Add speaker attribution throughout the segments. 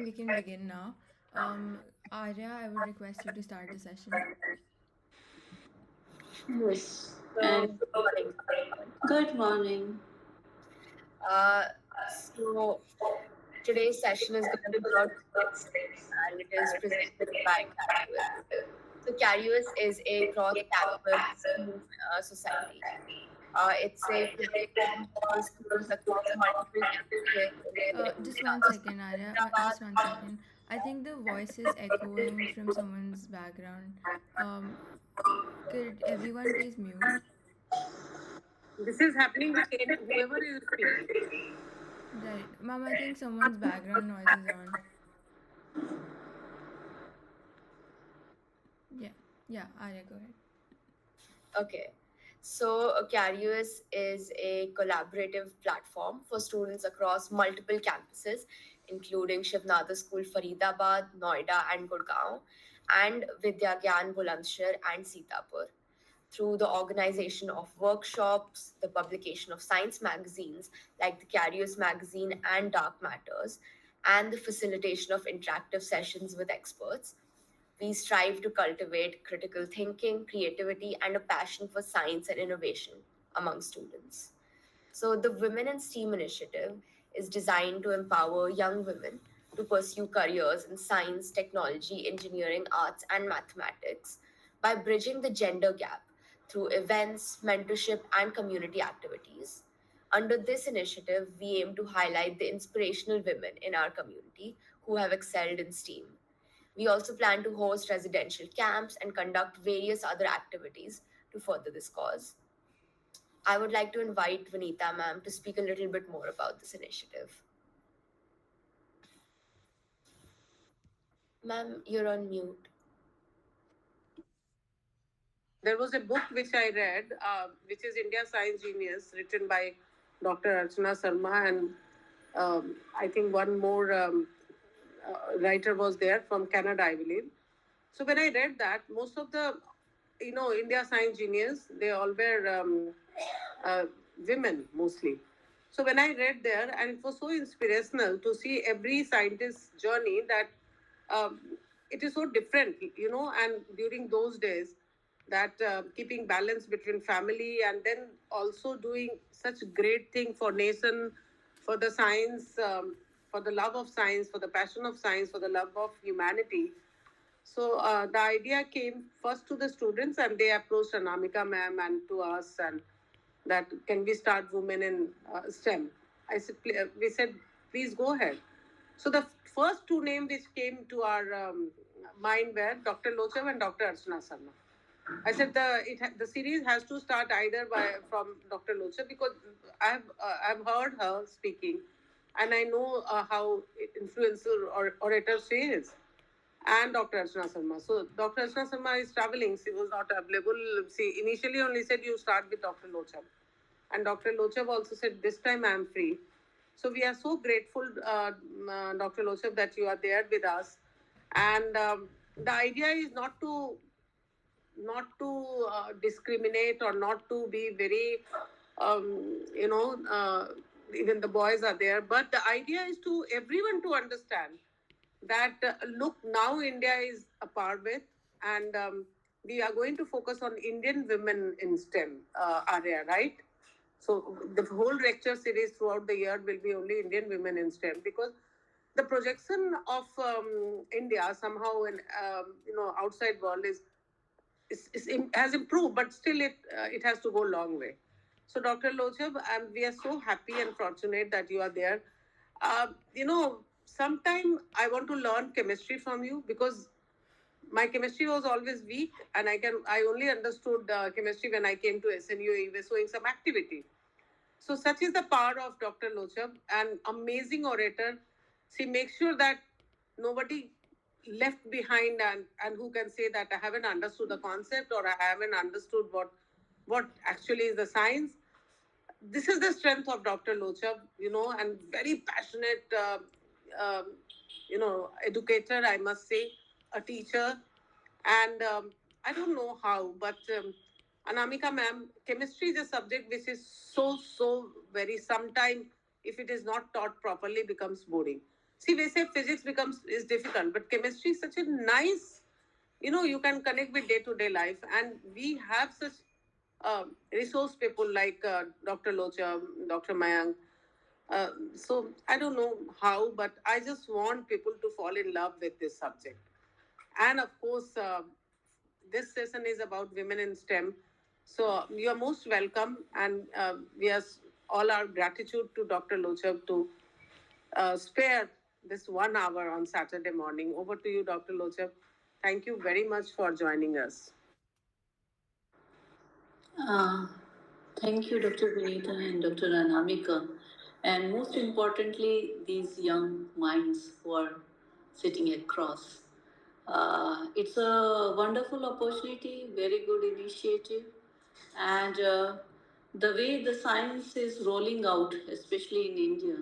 Speaker 1: we can begin now. Arya, I would request you to start the session.
Speaker 2: Yes.
Speaker 3: So,
Speaker 2: And
Speaker 3: good morning.
Speaker 2: good morning.
Speaker 3: Uh, so, today's session is going to be about physics, and it is presented by Carius. So, Carius is a cross-campus society. It's a platform for students across multiple campuses,
Speaker 1: Just
Speaker 3: including
Speaker 1: one second, Arya. Just one second. I think the voice is echoing from someone's background. Um, could everyone please mute?
Speaker 4: This is happening with whoever is speaking.
Speaker 1: Right. Mom, I think someone's background noise is on. Yeah. Yeah, Arya, go ahead.
Speaker 3: Okay. So, Carius is a collaborative platform for students across multiple campuses, including Shivnada School, Faridabad, Noida, and Gurgaon, and Vidya Gyan, Bulandshahr, and Sitapur. Through the organization of workshops, the publication of science magazines like the Carius magazine and Dark Matters, and the facilitation of interactive sessions with experts, we strive to cultivate critical thinking, creativity, and a passion for science and innovation among students. So, the Women in STEAM initiative is designed to empower young women to pursue careers in science, technology, engineering, arts, and mathematics by bridging the gender gap through events, mentorship, and community activities. Under this initiative, we aim to highlight the inspirational women in our community who have excelled in STEAM. We also plan to host residential camps and conduct various other activities to further this cause. I would like to invite Vanita ma'am to speak a little bit more about this initiative. Ma'am, you're on mute.
Speaker 4: There was a book which I read, which is India Science Genius, written by Dr. Archana Sharma, and I think one more writer was there from Canada, I believe. So when I read that, most of the, India Science Genius, they all were uh, women mostly. So when I read there, and it was so inspirational to see every scientist's journey that um, it is so different, and during those days, that keeping balance between family and then also doing such great thing for nation, for the science, for the love of science, for the passion of science, for the love of humanity. So the idea came first to the students, and they approached Anamika ma'am and to us, and that can we start women in STEM? I said, we said, please go ahead. So the first two names which came to our mind were Dr. Lochav and Dr. Archana Sarma. I said the series has to start either by from Dr. Lochav, because I've heard her speaking, and I know how influential orator she is, and Dr. Archana Sharma. So Dr. Archana Sharma is traveling. She was not available. She initially only said you start with Dr. Lochav. And Dr. Lochav also said this time I am free. So we are so grateful, Dr. Lochav, that you are there with us. And the idea is not to discriminate or not to be very, you know, even the boys are there. But the idea is to everyone to understand that look, now India is a par with, and we are going to focus on Indian women in STEM area, right? So the whole lecture series throughout the year will be only Indian women in STEM, because the projection of India somehow in outside world has improved, but still it has to go a long way. So Dr. Lochab, we are so happy and fortunate that you are there. Sometime I want to learn chemistry from you, because my chemistry was always weak, and I only understood chemistry when I came to SNU. We were showing some activity. So such is the power of Dr. Lochab, an amazing orator. She makes sure that nobody left behind, and who can say that I haven't understood the concept or I haven't understood what actually is the science. This is the strength of Dr. Lochab, and very passionate, educator, I must say, a teacher. And I don't know how, but Anamika ma'am, chemistry is a subject which is so very, sometime, if it is not taught properly, becomes boring. See, we say physics becomes is difficult, but chemistry is such a nice, you can connect with day to day life, and we have such resource people like Dr. Locha, Dr. Mayank. So I don't know how, but I just want people to fall in love with this subject. And of course, this session is about women in STEM. So you are most welcome, and we are all our gratitude to Dr. Lochab to spare this 1 hour on Saturday morning. Over to you, Dr. Lochab. Thank you very much for joining us.
Speaker 2: Uh, Thank you, Dr. Vinita and Dr. Anamika. And most importantly, these young minds who are sitting across. It's a wonderful opportunity, very good initiative. And the way the science is rolling out, especially in India,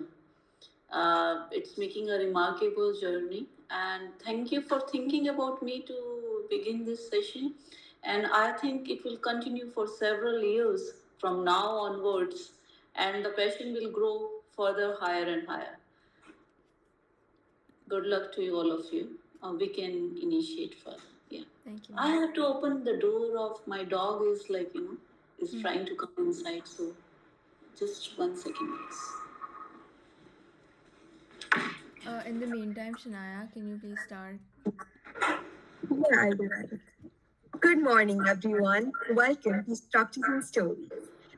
Speaker 2: it's making a remarkable journey. And thank you for thinking about me to begin this session. And I think it will continue for several years from now onwards, and the passion will grow further higher and higher. Good luck to you, all of you. We can initiate further. Yeah.
Speaker 1: Thank you,
Speaker 2: I
Speaker 1: ma'am.
Speaker 2: have to open the door of my dog is like, is trying to come inside. So just 1 second, please.
Speaker 1: In the meantime, Shania, can you please start?
Speaker 5: Yeah, I'll do that. Good morning, everyone. Welcome to Structures and Stories,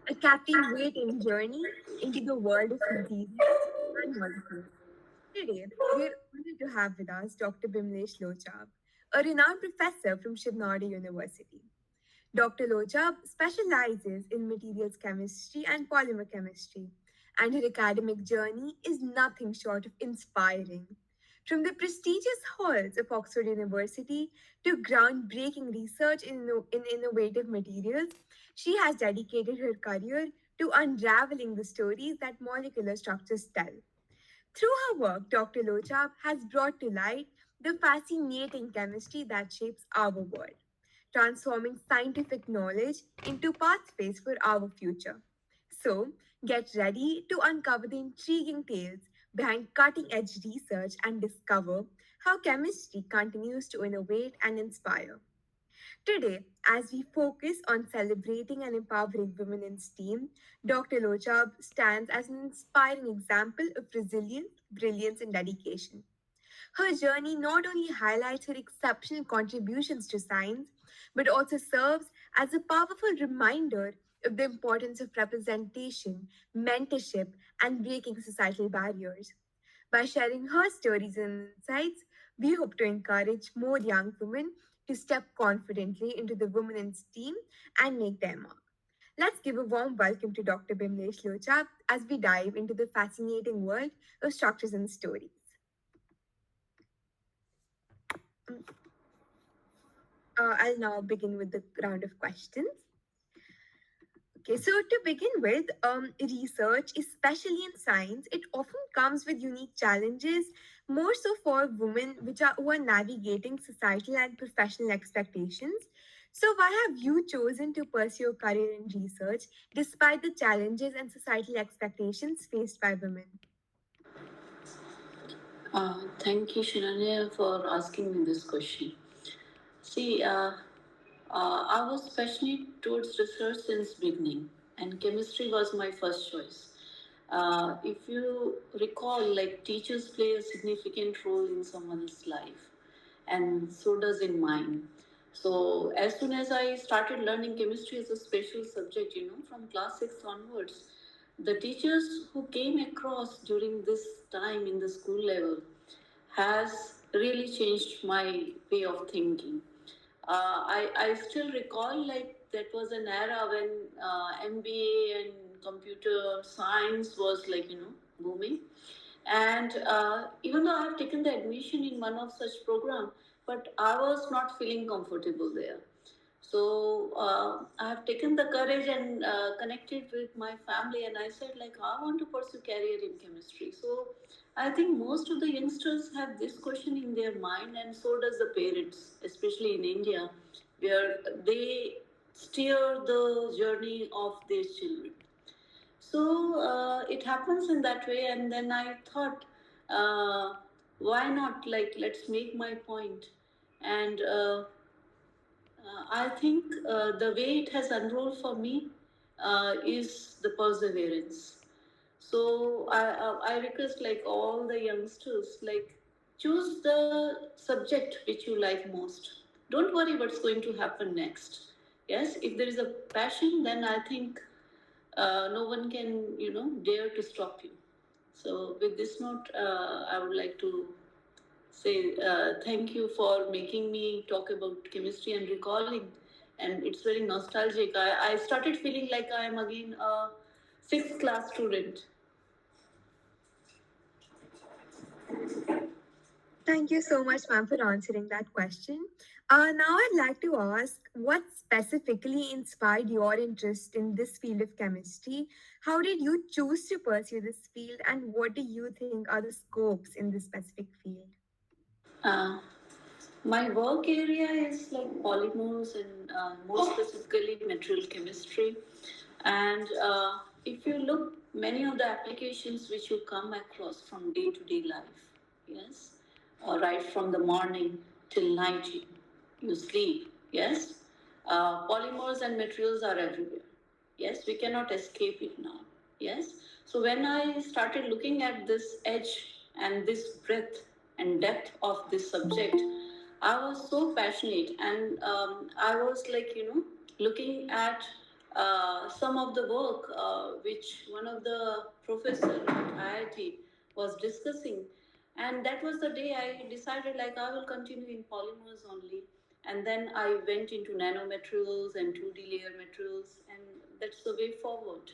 Speaker 5: a captivating journey into the world of materials and molecules. Today, we're honored to have with us Dr. Bimlesh Lochab, a renowned professor from Shivnadi University. Dr. Lochab specializes in materials chemistry and polymer chemistry, and her academic journey is nothing short of inspiring. From the prestigious halls of Oxford University to groundbreaking research in innovative materials, she has dedicated her career to unraveling the stories that molecular structures tell. Through her work, Dr. Lochab has brought to light the fascinating chemistry that shapes our world, transforming scientific knowledge into pathways for our future. So, get ready to uncover the intriguing tales behind cutting edge research and discover how chemistry continues to innovate and inspire. Today, as we focus on celebrating and empowering women in STEAM, Dr. Lochab stands as an inspiring example of resilience, brilliance, and dedication. Her journey not only highlights her exceptional contributions to science, but also serves as a powerful reminder of the importance of representation, mentorship, and breaking societal barriers. By sharing her stories and insights, we hope to encourage more young women to step confidently into the women in STEAM and make their mark. Let's give a warm welcome to Dr. Bimlesh Lochab as we dive into the fascinating world of structures and stories. I'll now begin with the round of questions. Okay, so to begin with, research, especially in science, it often comes with unique challenges, more so for women who are navigating societal and professional expectations. So, why have you chosen to pursue a career in research despite the challenges and societal expectations faced by women?
Speaker 2: Thank you, Shananya, for asking me this question. See, I was passionate towards research since beginning, and chemistry was my first choice. If you recall, like teachers play a significant role in someone's life, and so does in mine. So as soon as I started learning chemistry as a special subject, from class 6 onwards, the teachers who came across during this time in the school level has really changed my way of thinking. I still recall like that was an era when MBA and computer science was like, booming. And even though I have taken the admission in one of such program, but I was not feeling comfortable there. So I have taken the courage and connected with my family, and I said like I want to pursue career in chemistry. So I think most of the youngsters have this question in their mind, and so does the parents, especially in India, where they steer the journey of their children. So it happens in that way, and then I thought, why not? Like, let's make my point. And I think the way it has unrolled for me is the perseverance. So I request like all the youngsters, like choose the subject which you like most. Don't worry what's going to happen next. Yes, if there is a passion, then I think no one can, dare to stop you. So with this note, I would like to say thank you for making me talk about chemistry and recalling. And it's very nostalgic. I started feeling like I am again a sixth class student.
Speaker 5: Thank you so much, ma'am, for answering that question. Now, I'd like to ask what specifically inspired your interest in this field of chemistry? How did you choose to pursue this field, and what do you think are the scopes in this specific field?
Speaker 2: Uh, my work area is like polymers and more specifically material chemistry. And if you look, many of the applications which you come across from day to day life, yes, right from the morning till night, you sleep, yes, polymers and materials are everywhere. Yes, we cannot escape it now. Yes. So when I started looking at this edge and this breadth and depth of this subject, I was so passionate, and I was like, looking at some of the work which one of the professor at IIT was discussing, and that was the day I decided like I will continue in polymers only, and then I went into nanomaterials and 2D layer materials, and that's the way forward.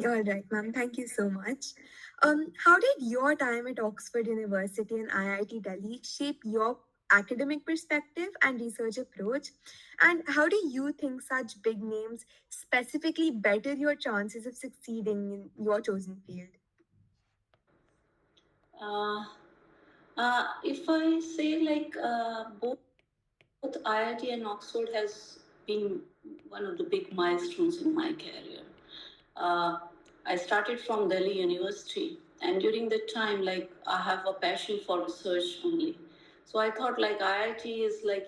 Speaker 5: All right, ma'am. Thank you so much. How did your time at Oxford University and IIT Delhi shape your academic perspective and research approach? And how do you think such big names specifically better your chances of succeeding in your chosen field?
Speaker 2: Uh, if I say like both IIT and Oxford has been one of the big milestones in my career. Uh, I started from Delhi University, and during that time, like I have a passion for research only. So I thought like IIT is like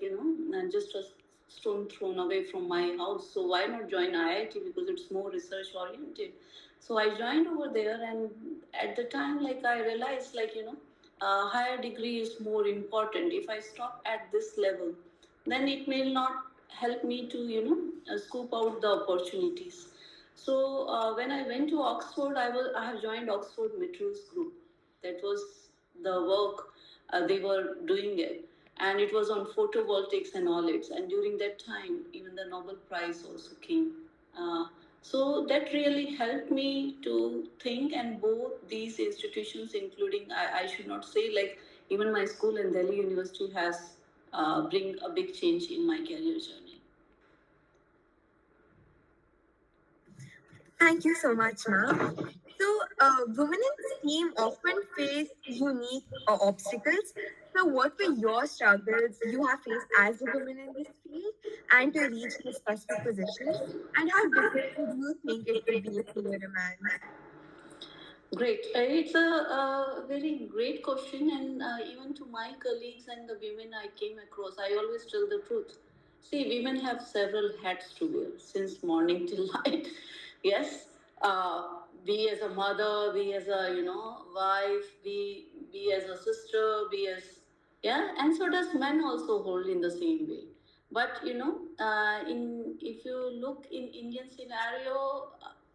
Speaker 2: just a stone thrown away from my house. So why not join IIT because it's more research oriented. So I joined over there, and at the time, like I realized like a higher degree is more important. If I stop at this level, then it may not help me to scoop out the opportunities. So when I went to Oxford, I have joined Oxford Materials Group. That was the work they were doing it, and it was on photovoltaics and OLEDs. And during that time, even the Nobel Prize also came. Uh, so that really helped me to think, and both these institutions, including I should not say like even my school and Delhi University has bring a big change in my career journey.
Speaker 5: Thank you so much, ma'am. So, women in STEAM often face unique obstacles. So, what were your struggles you have faced as a woman in this field and to reach this specific position? And how different do you think it would be if you were a man?
Speaker 2: Great. It's a very great question, and even to my colleagues and the women I came across, I always tell the truth. See, women have several hats to wear since morning till night. Yes, be as a mother, be as a wife, be as a sister, be as yeah, and so does men also hold in the same way. But in if you look in Indian scenario,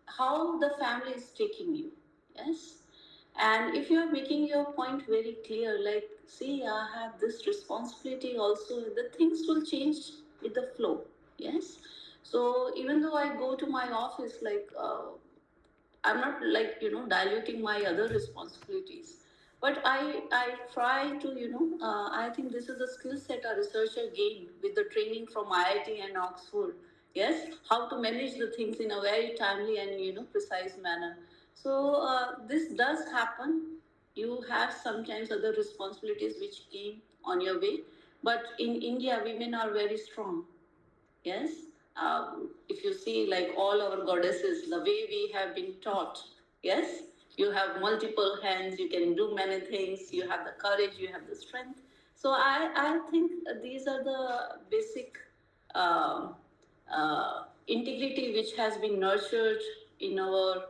Speaker 2: how the family is taking you. Yes. And if you're making your point very clear, like, see, I have this responsibility also, the things will change with the flow. Yes. So even though I go to my office, like, I'm not like diluting my other responsibilities, but I try to I think this is a skill set a researcher gained with the training from IIT and Oxford. Yes, how to manage the things in a very timely and precise manner. So this does happen. You have sometimes other responsibilities which came on your way, but in India, women are very strong. Yes. If you see like all our goddesses, the way we have been taught, yes, You have multiple hands, you can do many things, you have the courage, you have the strength. So I think these are the basic uh, integrity which has been nurtured in our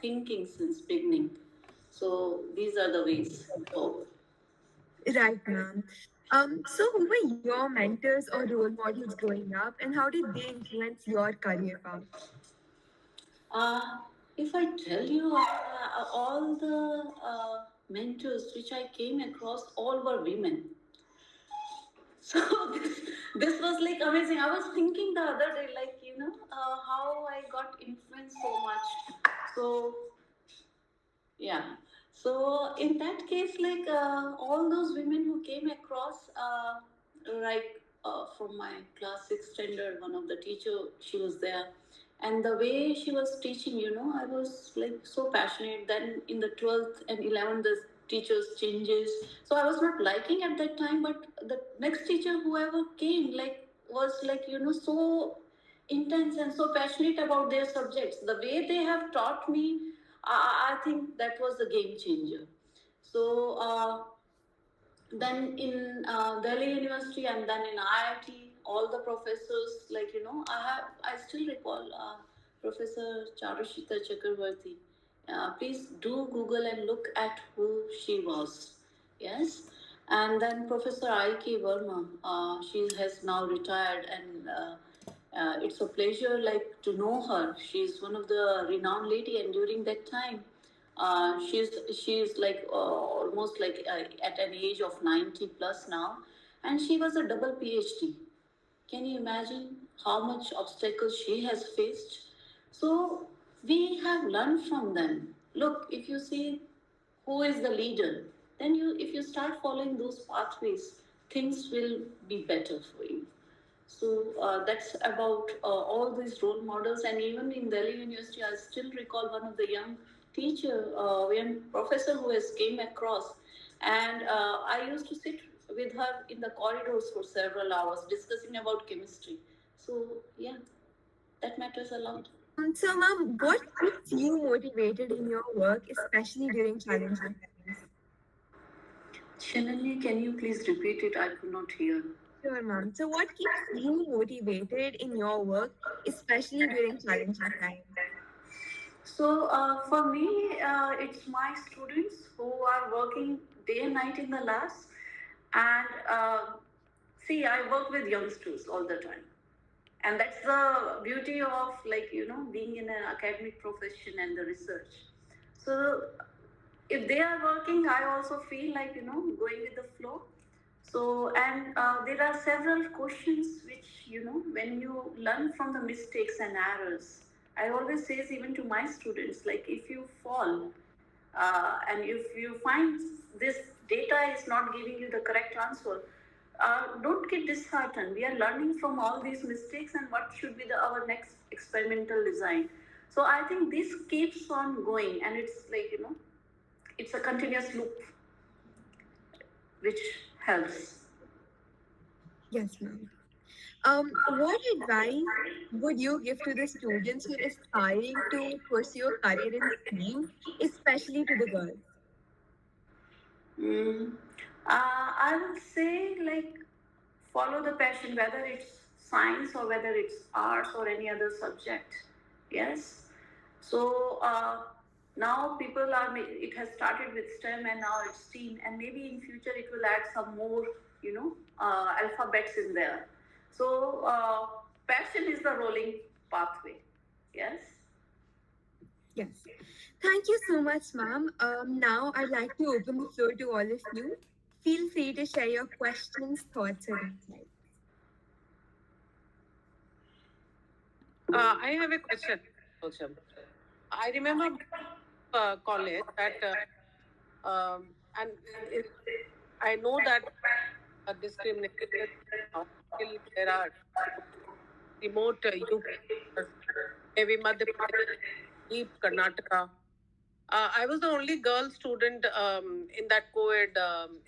Speaker 2: thinking since beginning. So these are the ways. Hope.
Speaker 5: Right, ma'am. So who were your mentors or role models growing up, and how did they influence your career path?
Speaker 2: Uh, if I tell you, all the mentors which I came across, all were women. So this was like amazing. I was thinking the other day, like how I got influenced so much. So yeah. So in that case, like all those women who came across, like from my class six standard, one of the teacher, she was there, and the way she was teaching, I was like so passionate. Then in the 12th and 11th, the teachers changes, so I was not liking at that time. But the next teacher, whoever came, like was like so intense and so passionate about their subjects. The way they have taught me, I think that was the game changer. So then in Delhi University and then in IIT, all the professors, like I still recall Professor Charushita Chakravarti. Please do Google and look at who she was. Yes. And then Professor I.K. Verma, she has now retired, and it's a pleasure like to know her. She's one of the renowned lady, and during that time, she's like almost like at an age of 90 plus now, and she was a double PhD. Can you imagine how much obstacles she has faced? So we have learned from them. Look, if you see who is the leader, then if you start following those pathways, things will be better for you. So that's about all these role models. And even in Delhi University, I still recall one of the young teacher, young professor who has came across, and I used to sit with her in the corridors for several hours discussing about chemistry. So yeah, that matters a lot.
Speaker 5: So, ma'am, what keeps you motivated in your work, especially during challenging times?
Speaker 2: Shanali, can you please repeat it? I could not hear.
Speaker 5: Sure, ma'am. So, what keeps you motivated in your work, especially during challenging times?
Speaker 2: So for me, it's my students who are working day and night in the labs, and see, I work with youngsters all the time, and that's the beauty of like being in an academic profession and the research. So if they are working, I also feel like going with the flow. So and there are several questions which when you learn from the mistakes and errors, I always says even to my students, like if you fall and if you find this data is not giving you the correct answer, don't get disheartened. We are learning from all these mistakes and what should be our next experimental design. So I think this keeps on going, and it's like it's a continuous loop which helps.
Speaker 5: Yes, ma'am. What advice would you give to the students who are aspiring to pursue a career in STEAM, especially to the girls?
Speaker 2: Mm. I would say like follow the passion, whether it's science or whether it's arts or any other subject. Yes. So now people are. It has started with STEM and now it's STEAM, and maybe in future it will add some more, alphabets in there. So passion is the rolling pathway. Yes.
Speaker 5: Yes. Thank you so much, ma'am. Now I'd like to open the floor to all of you. Feel free to share your questions, thoughts, or insights.
Speaker 4: I have a question also. I remember college that, and it, I know that discrimination now, still there are remote UP, maybe Madhya Pradesh, deep Karnataka. I was the only girl student in that co-ed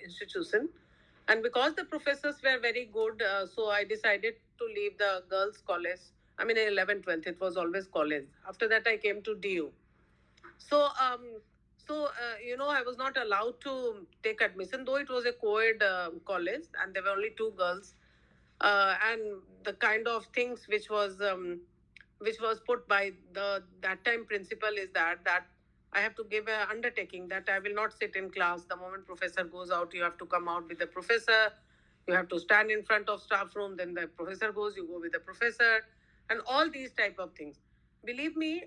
Speaker 4: institution. And because the professors were very good, so I decided to leave the girls' college. I mean, in 11th, 12th, it was always college. After that, I came to DU. So, So, I was not allowed to take admission, though it was a co-ed college and there were only two girls. And the kind of things which was put by the that time principal is that I have to give a undertaking that I will not sit in class. The moment professor goes out, you have to come out with the professor. You have to stand in front of staff room. Then the professor goes, you go with the professor, and all these type of things. Believe me,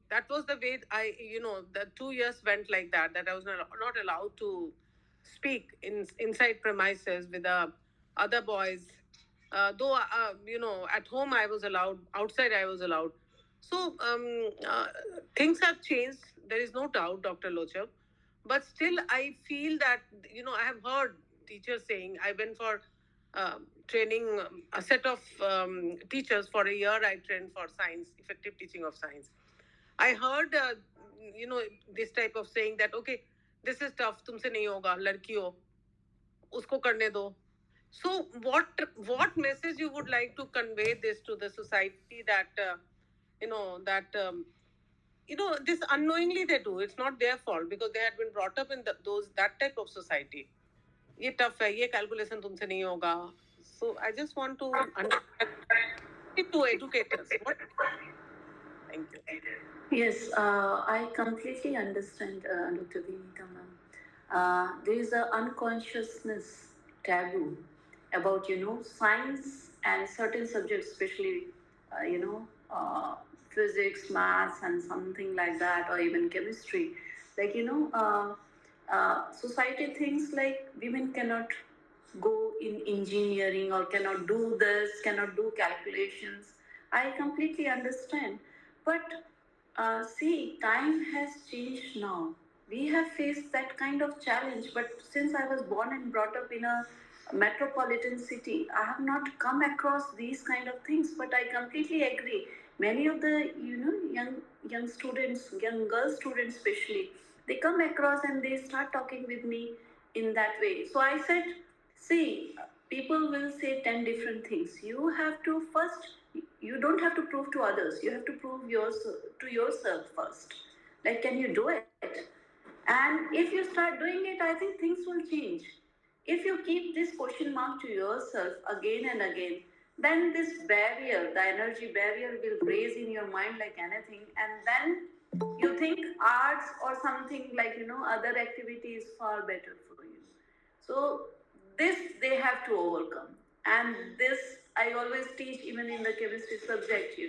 Speaker 4: that was the way the 2 years went like that. That I was not allowed to speak inside premises with the other boys. Though at home I was allowed, outside I was allowed. So things have changed. There is no doubt, Dr. Lochab. But still, I feel that I have heard teachers saying I went for training a set of teachers for a year. I trained for science, effective teaching of science. I heard this type of saying that okay, this is tough. तुमसे नहीं होगा, लड़की हो, उसको करने दो. So what message you would like to convey this to the society that that this unknowingly they do. It's not their fault because they had been brought up in those that type of society. ये tough है, ये calculation तुमसे नहीं होगा. So I just want to understand to educators. Thank you.
Speaker 2: Yes, I completely understand, Dr. Vinita ma'am. There is a unconsciousness taboo about science and certain subjects, especially physics, maths, and something like that, or even chemistry. Like society thinks like women cannot go in engineering or cannot do this, cannot do calculations. I completely understand, but see, time has changed now. We have faced that kind of challenge, but since I was born and brought up in a metropolitan city, I have not come across these kind of things. But I completely agree. Many of the young students, young girl students especially, they come across and they start talking with me in that way. So I said, see, people will say 10 different things. You have to first, you don't have to prove to others, you have to prove to yourself first, like can you do it, and if you start doing it, I think things will change. If you keep this question mark to yourself again and again, then this barrier, the energy barrier, will raise in your mind like anything, and then you think arts or something like other activity is far better for you. So this they have to overcome, and this I always teach even in the chemistry subject.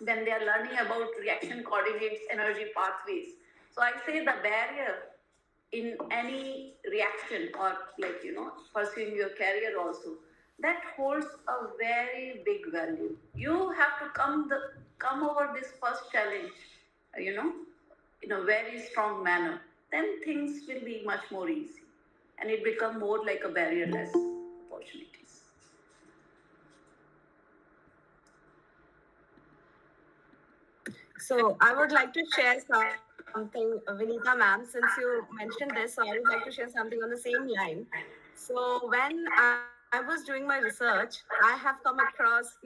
Speaker 2: When they are learning about reaction coordinates, energy pathways. So I say the barrier in any reaction or like pursuing your career also, that holds a very big value. You have to come over this first challenge, you know, in a very strong manner. Then things will be much more easy, and it become more like a barrierless opportunities.
Speaker 5: So I would like to share something, Vinita ma'am, since you mentioned this. So I would like to share something on the same line. So when I was doing my research, I have come across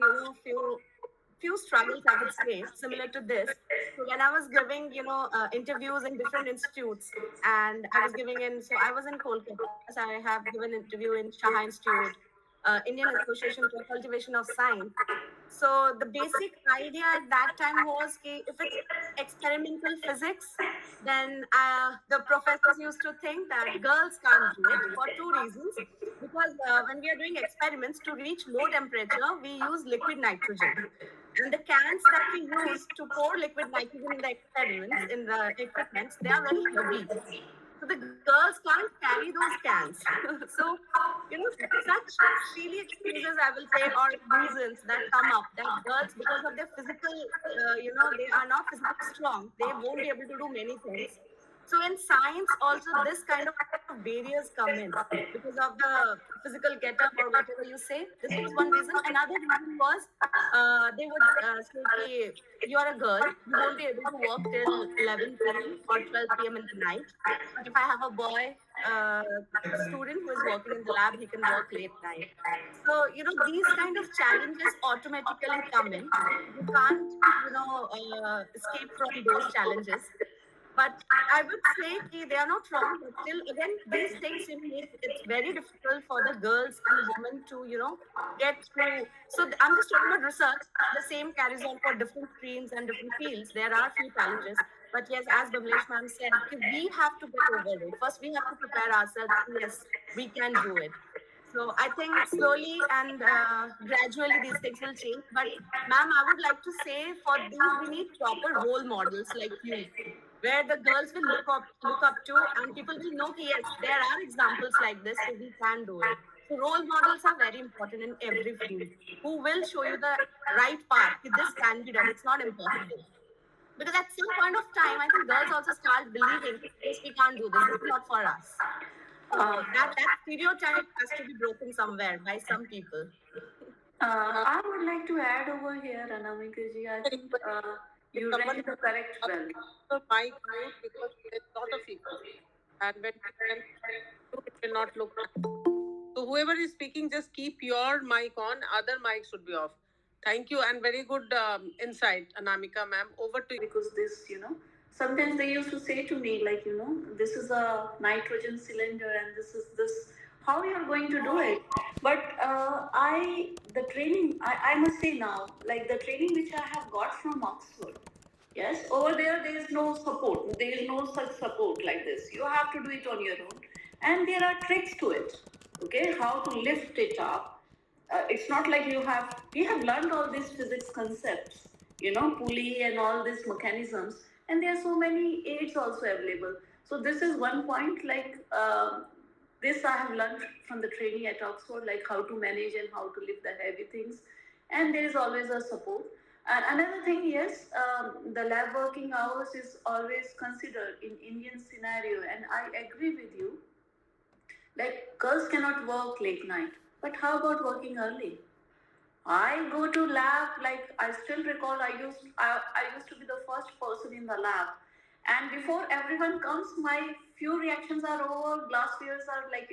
Speaker 5: few struggles, I would say, similar to this. So when I was giving interviews in different institutes, and I was giving in. So I was in Kolkata. So I have given interview in Shaha Institute, Indian Association for Cultivation of Science. So the basic idea at that time was कि if it's experimental physics, then the professors used to think that girls can't do it for two reasons. Because when we are doing experiments to reach low temperature, we use liquid nitrogen. And the cans that we use to pour liquid nitrogen in the experiments, in the equipments, they are very heavy. So the girls can't carry those cans. So, such silly excuses, I will say, or reasons that come up that girls, because of their physical, they are not physically strong, they won't be able to do many things. So in science, also this kind of barriers come in because of the physical getup or whatever you say. This was one reason. Another reason was they would say, "Ki, you're a girl, you won't be able to work till 11 p.m. or 12 p.m. in the night. But if I have a boy student who is working in the lab, he can work late night." So, these kind of challenges automatically come in. You can't, escape from those challenges.
Speaker 3: But I would say they are not wrong, but still, again, these things make it very difficult for the girls and women to, get through. So I'm just talking about research. The same carries on for different streams and different fields. There are few challenges, but yes, as Bamlesh ma'am said, we have to get over it. First, we have to prepare ourselves. Yes, we can do it. So I think slowly and gradually these things will change. But ma'am, I would like to say for these we need proper role models like you, where the girls will look up to, and people will know that yes, there are examples like this, so we can do it. So role models are very important in every field, who will show you the right path. This can be done. It's not impossible. Because at some point of time, I think girls also start believing, yes, we can't do this. This is not for us. So that stereotype has to be broken somewhere by some people.
Speaker 2: I would like to add over here, Anamika ji. I think you read the correct well.
Speaker 4: The mic mute because there's a lot of echo. And when it will not look. So whoever is speaking, just keep your mic on. Other mic should be off. Thank you and very good insight, Anamika ma'am. Over to you.
Speaker 2: Because this, sometimes they used to say to me, like, this is a nitrogen cylinder and this is this, how you are going to do it? But the training, I must say now, like the training which I have got from Oxford, yes, over there is no support. There is no such support like this. You have to do it on your own. And there are tricks to it, okay, how to lift it up. It's not like we have learned all these physics concepts, pulley and all these mechanisms, and there are so many aids also available. So this is one point, like this I have learned from the training at Oxford, like how to manage and how to lift the heavy things, and there is always a support. And another thing, yes, the lab working hours is always considered in Indian scenario, and I agree with you. Like girls cannot work late night, but how about working early? I go to lab, like I still recall I used to be the first person in the lab. And before everyone comes, my few reactions are over, glasswares are like,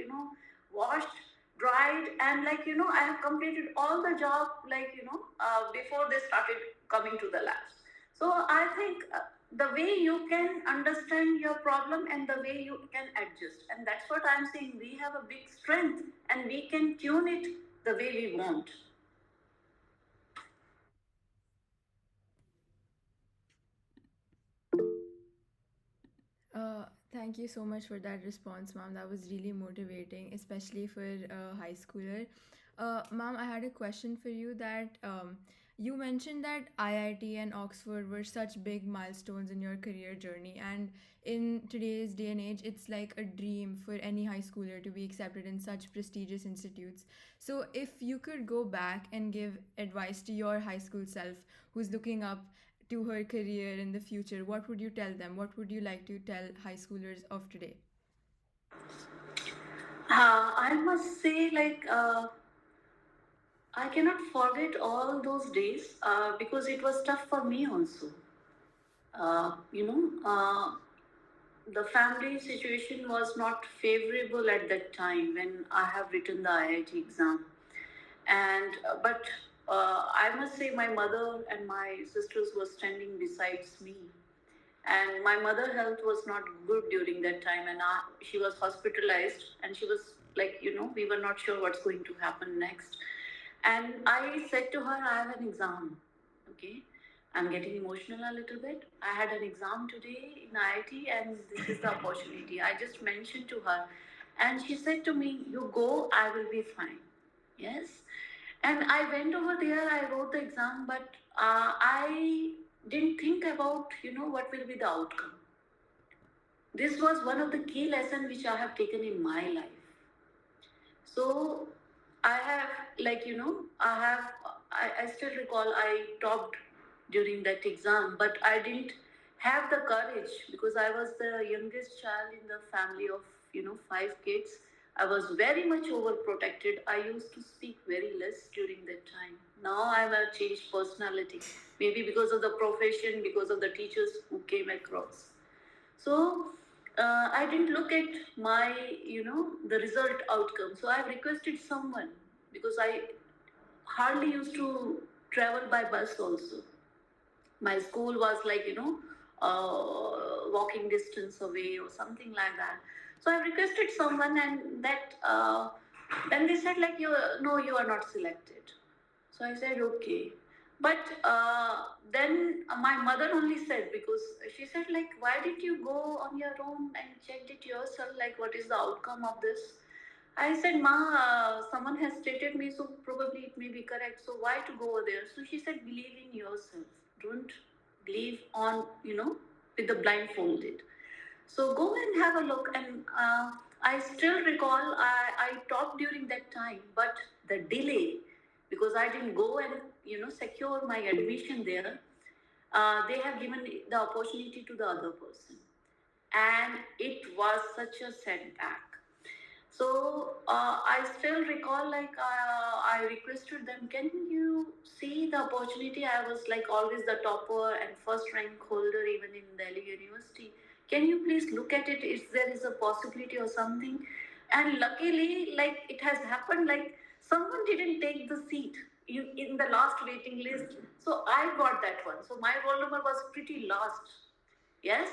Speaker 2: washed, dried, and like, I have completed all the job, like, before they started coming to the labs. So I think the way you can understand your problem and the way you can adjust. And that's what I'm saying. We have a big strength and we can tune it the way we want.
Speaker 1: Thank you so much for that response, ma'am. That was really motivating, especially for a high schooler. Ma'am, I had a question for you that you mentioned that IIT and Oxford were such big milestones in your career journey, and in today's day and age, it's like a dream for any high schooler to be accepted in such prestigious institutes. So, if you could go back and give advice to your high school self who's looking up to her career in the future, what would you tell them? What would you like to tell high schoolers of today?
Speaker 2: I must say, like, I cannot forget all those days because it was tough for me also. Uh, you know, uh, the family situation was not favorable at that time when I have written the IIT exam. And but I must say, my mother and my sisters were standing besides me, and my mother health was not good during that time, and she was hospitalized, and she was like, we were not sure what's going to happen next. And I said to her, I have an exam, okay, I'm getting emotional a little bit. I had an exam today in IIT, and this is the opportunity. I just mentioned to her, and she said to me, you go, I will be fine. Yes. And I went over there, I wrote the exam, but I didn't think about, what will be the outcome. This was one of the key lessons which I have taken in my life. So I have, like, I still recall I topped during that exam, but I didn't have the courage because I was the youngest child in the family of, five kids. I was very much overprotected. I used to speak very less during that time. Now I'm a changed personality, maybe because of the profession, because of the teachers who came across. So I didn't look at my, the result outcome. So I requested someone because I hardly used to travel by bus also. My school was like, walking distance away or something like that. So I requested someone, and that then they said like, you no, you are not selected. So I said okay. But then my mother only said, because she said like, why did you go on your own and checked it yourself? Like, what is the outcome of this? I said, Ma, someone has stated me, so probably it may be correct. So why to go over there? So she said, believe in yourself. Don't believe on, with the blindfolded. So go and have a look. And I still recall I talked during that time, but the delay, because I didn't go and secure my admission there. They have given the opportunity to the other person, and it was such a setback. So I still recall, like I requested them, can you see the opportunity? I was like always the topper and first rank holder even in Delhi University. Can you please look at it if there is a possibility or something? And luckily, like it has happened, like someone didn't take the seat in the last waiting list. So I got that one. So my roll number was pretty last. Yes.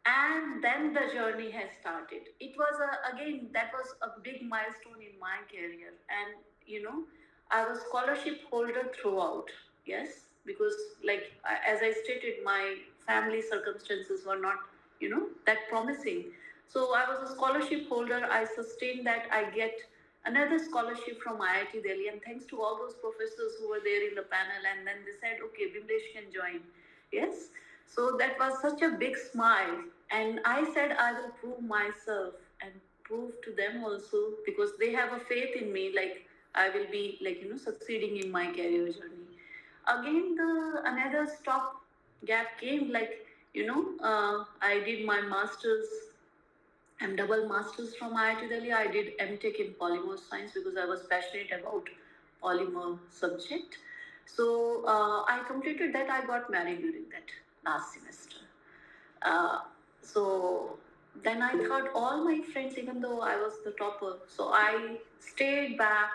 Speaker 2: And then the journey has started. It was again, that was a big milestone in my career. And I was scholarship holder throughout. Yes, because like as I stated, my family circumstances were not that promising. So I was a scholarship holder. I sustained that. I get another scholarship from IIT Delhi, and thanks to all those professors who were there in the panel, and then they said, okay, Bimlesh can join. Yes. So that was such a big smile. And I said, I will prove myself and prove to them also, because they have a faith in me, like I will be like, succeeding in my career journey. Again, the another stop gap came, like, I did my master's. I'm double masters from IIT Delhi. I did MTech in polymer science because I was passionate about polymer subject. So I completed that. I got married during that last semester. Uh, so then I thought all my friends, even though I was the topper, so I stayed back.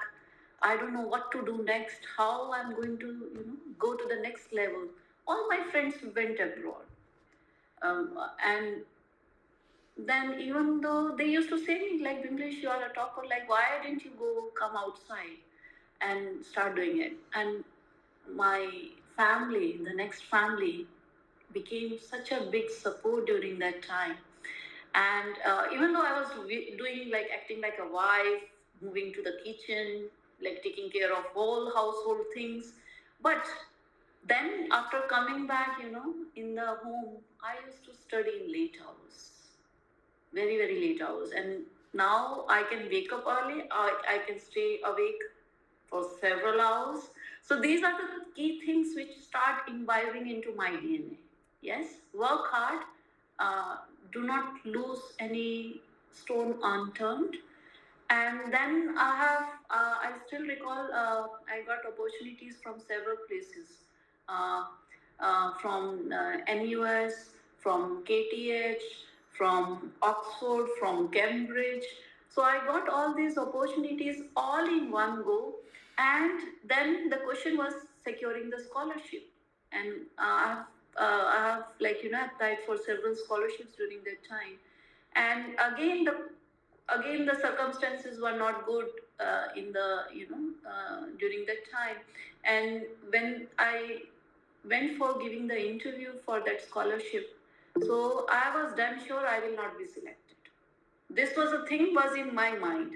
Speaker 2: I don't know what to do next, how I'm going to, go to the next level. All my friends went abroad. And then even though they used to say me like, Bimlesh, you are a topper, like why didn't you go come outside and start doing it? And my family, the next family, became such a big support during that time. And even though I was doing like acting like a wife, moving to the kitchen, like taking care of all household things, but then after coming back, in the home, I used to study in late hours, very, very late hours. And now I can wake up early, I can stay awake for several hours. So these are the key things which start imbibing into my DNA. Yes, work hard, do not lose any stone unturned. And then I still recall, I got opportunities from several places, uh, from NUS, from KTH, from Oxford, from Cambridge. So I got all these opportunities all in one go. And then the question was securing the scholarship. And I have like, applied for several scholarships during that time. And again the circumstances were not good in the during that time. And when I went for giving the interview for that scholarship, so I was damn sure I will not be selected. This was a thing was in my mind,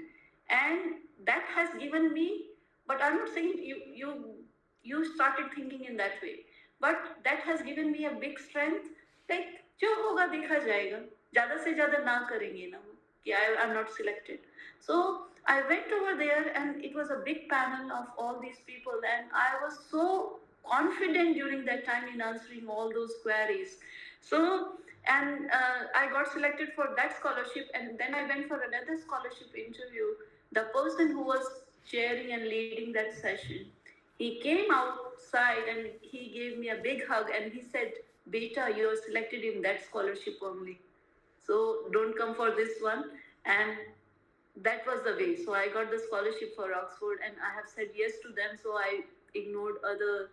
Speaker 2: and that has given me, but I'm not saying you started thinking in that way, but that has given me a big strength. Like जो होगा देखा जाएगा, ज़्यादा से ज़्यादा ना करेंगे ना कि I'm not selected. So I went over there, and it was a big panel of all these people, and I was so confident during that time in answering all those queries. So, and I got selected for that scholarship, and then I went for another scholarship interview. The person who was chairing and leading that session, he came outside and he gave me a big hug, and he said, Beta, you are selected in that scholarship only. So don't come for this one. And that was the way. So I got the scholarship for Oxford, and I have said yes to them. So I ignored other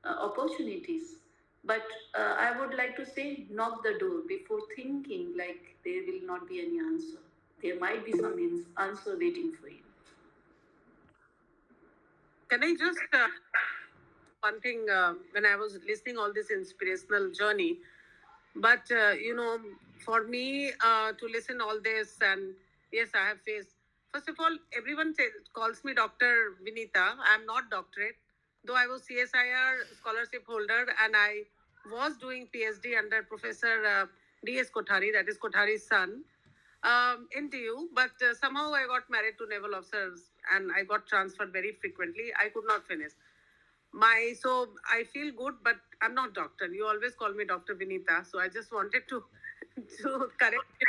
Speaker 2: opportunities. But I would like to say, knock the door before thinking like there will not be any answer. There might be some answer waiting for you.
Speaker 4: Can I just one thing when I was listening all this inspirational journey, but for me to listen all this, and yes, I have faced. First of all, everyone calls me Dr. Vinita. I'm not doctorate, though I was CSIR scholarship holder, and I was doing PhD under Professor D.S. Kothari, that is Kothari's son, in DU. But somehow I got married to naval officers, and I got transferred very frequently. I could not finish so I feel good, but I'm not doctor. You always call me Dr. Vinita, so I just wanted to to correct you.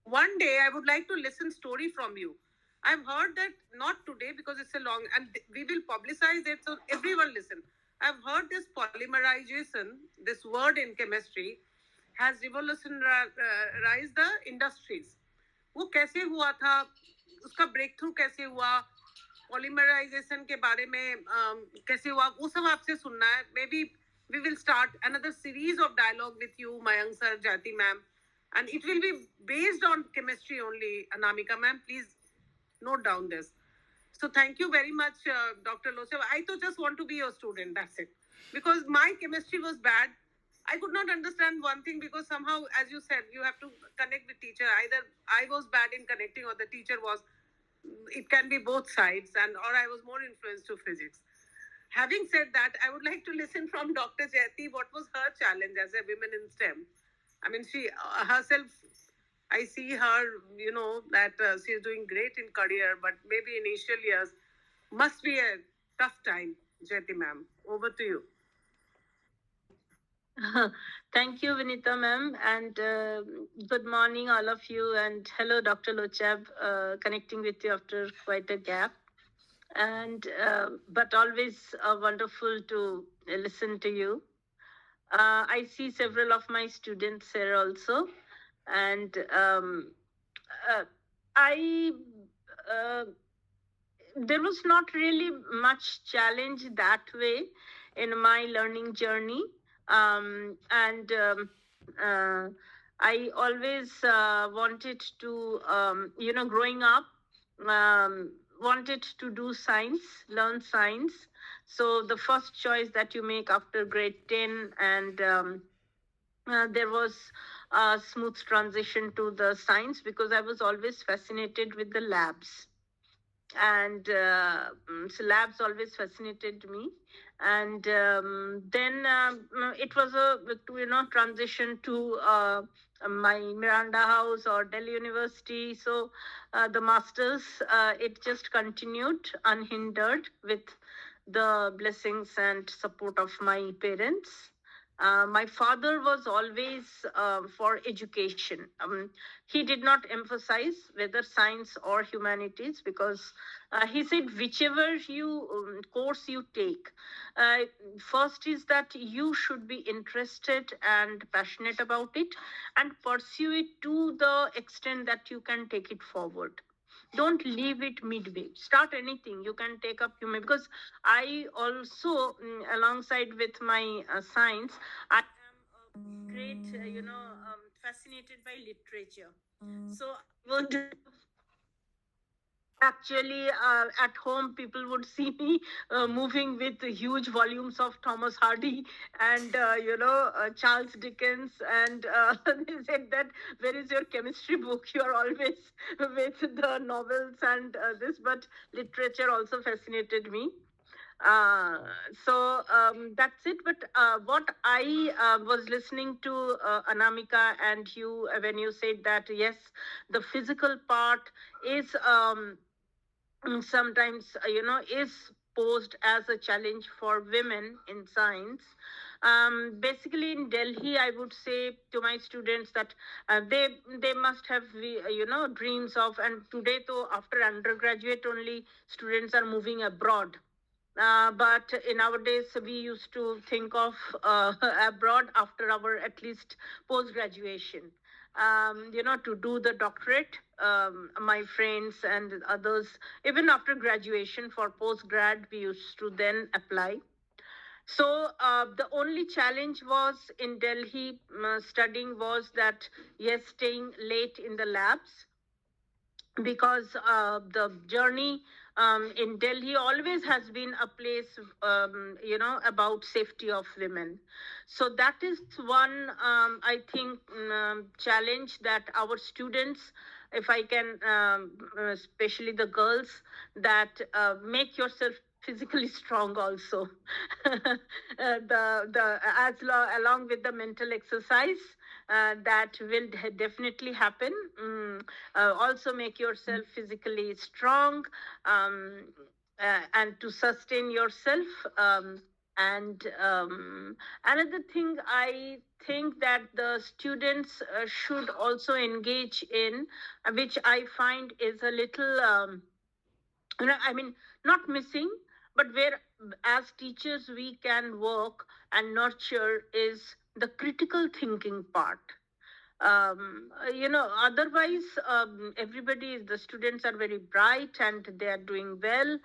Speaker 4: One day I would like to listen story from you. I've heard that, not today because it's a long, and we will publicize it so everyone listen. I've heard this polymerization, this word in chemistry, has revolutionized the industries. वो कैसे हुआ था, उसका break through कैसे हुआ, polymerisation के बारे में कैसे हुआ, वो सब आपसे सुनना है. Maybe we will start another series of dialogue with you, Mayank sir, जाति ma'am, and it will be based on chemistry only. Anamika ma'am, please note down this. So thank you very much, Dr. Lochev. I just want to be your student, that's it, because my chemistry was bad. I could not understand one thing, because somehow, as you said, you have to connect with teacher. Either I was bad in connecting or the teacher was. It can be both sides, and or I was more influenced to physics. Having said that, I would like to listen from Dr. Jayati. What was her challenge as a woman in STEM? I mean, she herself, I see her, that she is doing great in career, but maybe initial years must be a tough time. Jyoti ma'am, over to you.
Speaker 6: Thank you, Vinita ma'am, and good morning, all of you, and hello, Dr. Lochab, connecting with you after quite a gap. And but always wonderful to listen to you. I see several of my students here also, and I there was not really much challenge that way in my learning journey, and I always wanted to, growing up, wanted to do science, learn science. So the first choice that you make after grade 10, and there was a smooth transition to the science, because I was always fascinated with the labs, and so labs always fascinated me. And then it was a transition to my Miranda House or Delhi University. So the masters, it just continued unhindered with the blessings and support of my parents. My father was always for education. He did not emphasize whether science or humanities, because he said whichever course you take, first is that you should be interested and passionate about it, and pursue it to the extent that you can take it forward. Don't leave it midway. Start anything you can take up. Because I also, alongside with my science, I am great, fascinated by literature. So I would actually, at home, people would see me moving with huge volumes of Thomas Hardy and Charles Dickens, and they said that, where is your chemistry book? You are always with the novels and this, but literature also fascinated me. uh, so that's it. But what I was listening to Anamika and you, when you said that yes, the physical part is sometimes is posed as a challenge for women in science. Basically in Delhi, I would say to my students that they must have dreams of, and today though after undergraduate only students are moving abroad. But in our days, we used to think of abroad after our at least post graduation. to do the doctorate. My friends and others, even after graduation for post-grad, we used to then apply. So the only challenge was in Delhi studying was that, yes, staying late in the labs, because the journey in Delhi always has been a place, about safety of women. So that is one, I think, challenge that our students, if I can, especially the girls, that make yourself physically strong also. Along with the mental exercise, that will definitely happen. Also make yourself physically strong, um, and to sustain yourself. And another thing I think that the students should also engage in, which I find is a little, I mean, not missing, but where as teachers we can work and nurture, is the critical thinking part. Otherwise, everybody, the students are very bright and they are doing well,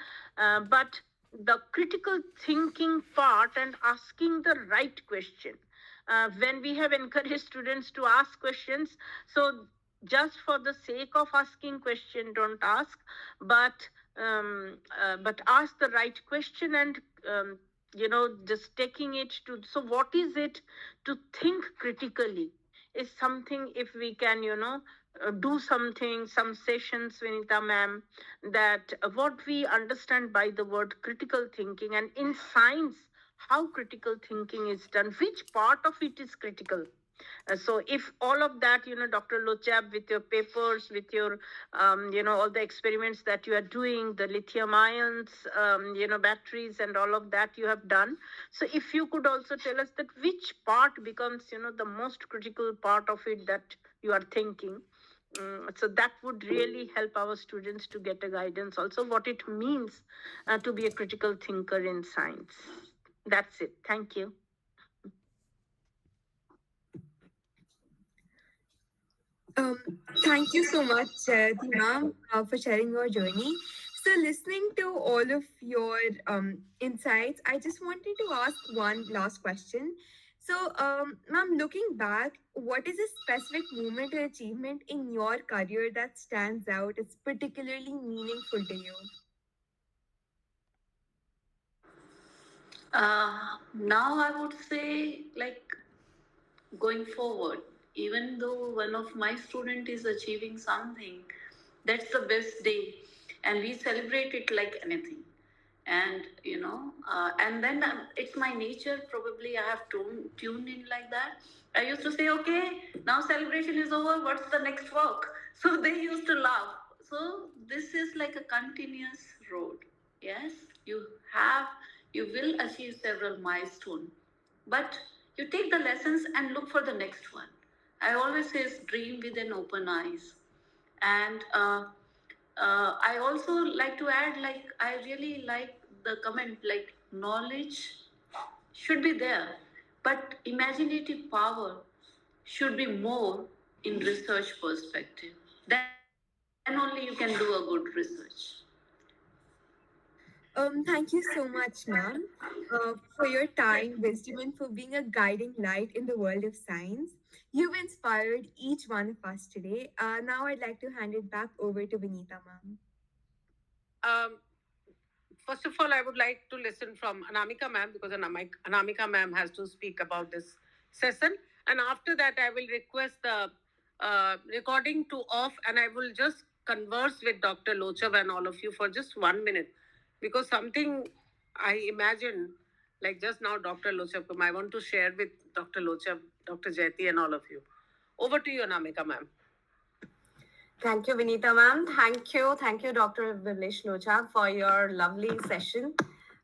Speaker 6: but the critical thinking part and asking the right question, when we have encouraged students to ask questions, so just for the sake of asking question, don't ask, but ask the right question, and just taking it to, so what is it to think critically, is something, if we can, do something, some sessions, Vinita ma'am, that what we understand by the word critical thinking, and in science, how critical thinking is done, which part of it is critical. So if all of that, Dr. Lochab, with your papers, with your, all the experiments that you are doing, the lithium ions, batteries and all of that you have done. So if you could also tell us that which part becomes, the most critical part of it that you are thinking. So that would really help our students to get a guidance also what it means to be a critical thinker in science. That's it. Thank you.
Speaker 5: Um, Thank you so much, Ma'am, for sharing your journey. So, listening to all of your insights, I just wanted to ask one last question. So, Ma'am, looking back, what is a specific moment or achievement in your career that stands out? It's particularly meaningful to you.
Speaker 2: Now I would say, like, going forward, even though one of my student is achieving something, that's the best day, and we celebrate it like anything. And and then it's my nature, probably I have tuned in like that. I used to say, okay, now celebration is over, what's the next work? So they used to laugh. So this is like a continuous road. Yes, you have, you will achieve several milestones, but you take the lessons and look for the next one. I always say dream with an open eyes. And I also like to add, like, I really like the comment, like, knowledge should be there, but imaginative power should be more in research perspective. Then only you can do a good research.
Speaker 5: Thank you so much, ma'am, for your time, wisdom, and for being a guiding light in the world of science. You've inspired each one of us today. Now I'd like to hand it back over to Vinita, ma'am.
Speaker 4: Um, First of all, I would like to listen from Anamika ma'am, because Anamika ma'am has to speak about this session. And after that, I will request the recording to off, and I will just converse with Dr. Lochav and all of you for just 1 minute, because something I imagine, like just now, Dr. Lochav, I want to share with Dr. Lochav, Dr. Jayati, and all of you. Over to you, Anamika ma'am.
Speaker 3: Thank you, Vinita ma'am. Thank you, Dr. Vilesh Locha, for your lovely session.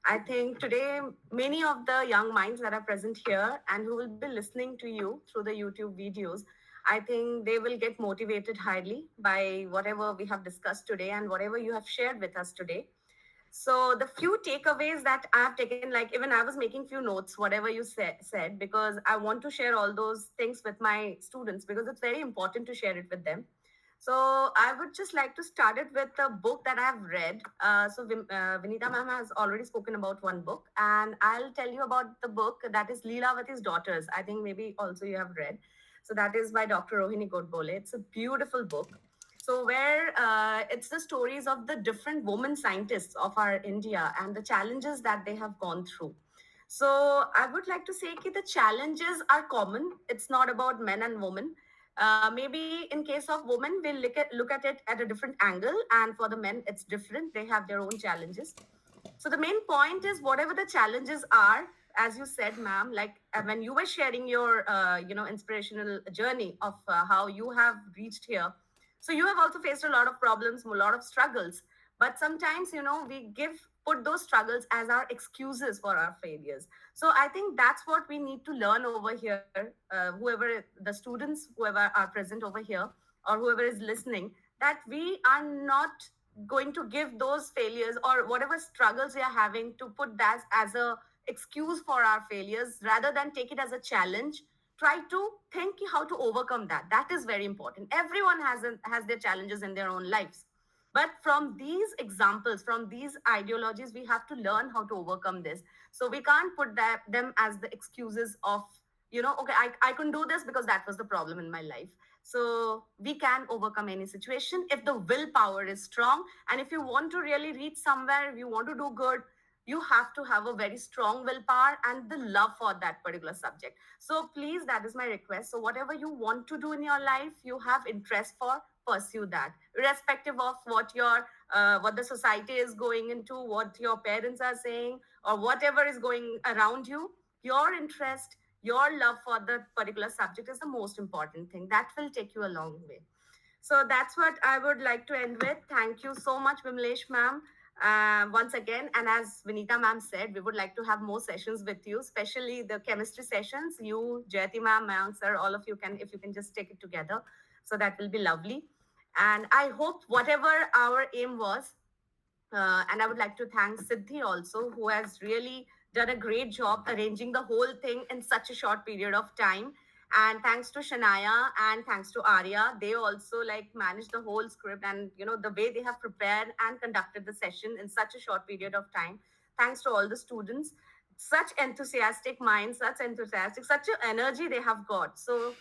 Speaker 3: I think today many of the young minds that are present here and who will be listening to you through the YouTube videos, I think they will get motivated highly by whatever we have discussed today and whatever you have shared with us today. So the few takeaways that I have taken, like even I was making few notes, whatever you said, because I want to share all those things with my students because it's very important to share it with them. So I would just like to start it with a book that I've read. Vinita ma'am has already spoken about one book, and I'll tell you about the book that is Leelavati's Daughters. I think maybe also you have read. So that is by Dr. Rohini Godbole. It's a beautiful book. So where it's the stories of the different women scientists of our India and the challenges that they have gone through. So I would like to say that the challenges are common. It's not about men and women. Maybe in case of women, we'll look at it at a different angle, and for the men, it's different. They have their own challenges. So the main point is whatever the challenges are, as you said, ma'am, like when you were sharing your, inspirational journey of how you have reached here. So you have also faced a lot of problems, a lot of struggles. But sometimes, we put those struggles as our excuses for our failures. So I think that's what we need to learn over here. Whoever the students, whoever are present over here, or whoever is listening, that we are not going to give those failures or whatever struggles we are having to put that as a excuse for our failures rather than take it as a challenge. Try to think how to overcome that. That is very important. Everyone has their challenges in their own lives, but from these examples, from these ideologies, we have to learn how to overcome this. So we can't put them as the excuses of, okay, I couldn't do this because that was the problem in my life. So we can overcome any situation if the willpower is strong. And if you want to really reach somewhere, if you want to do good, you have to have a very strong willpower and the love for that particular subject. So please, that is my request. So whatever you want to do in your life, you have interest for, pursue that, irrespective of what the society is going into, what your parents are saying, or whatever is going around you. Your interest, your love for the particular subject is the most important thing. That will take you a long way. So that's what I would like to end with. Thank you so much, Vimlesh ma'am, once again. And as Vinita ma'am said, we would like to have more sessions with you, especially the chemistry sessions. You, Jayati ma'am, sir, all of you can, if you can just take it together. So that will be lovely. And I hope whatever our aim was, and I would like to thank Siddhi also, who has really done a great job arranging the whole thing in such a short period of time. And thanks to Shania and thanks to Arya, they also like managed the whole script and the way they have prepared and conducted the session in such a short period of time. Thanks to all the students, such enthusiastic minds, such an energy they have got. So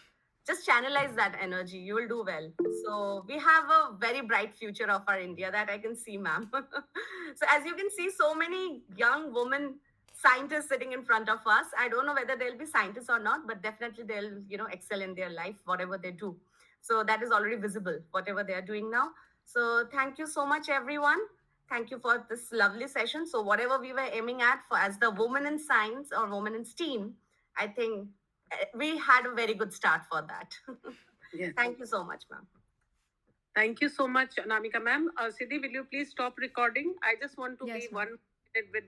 Speaker 3: just channelize that energy, you will do well. So we have a very bright future of our India, that I can see, ma'am. So as you can see, so many young women scientists sitting in front of us. I don't know whether they'll be scientists or not, but definitely they'll excel in their life, whatever they do. So that is already visible, whatever they are doing now. So thank you so much, everyone. Thank you for this lovely session. So whatever we were aiming at for as the woman in science or woman in STEAM, I think we had a very good start for that.
Speaker 4: Yes.
Speaker 3: Thank you so much, ma'am.
Speaker 4: Thank you so much, Anamika ma'am. Siddhi, will you please stop recording? I just want to
Speaker 1: Yes,
Speaker 4: be
Speaker 1: ma'am.
Speaker 4: 1 minute with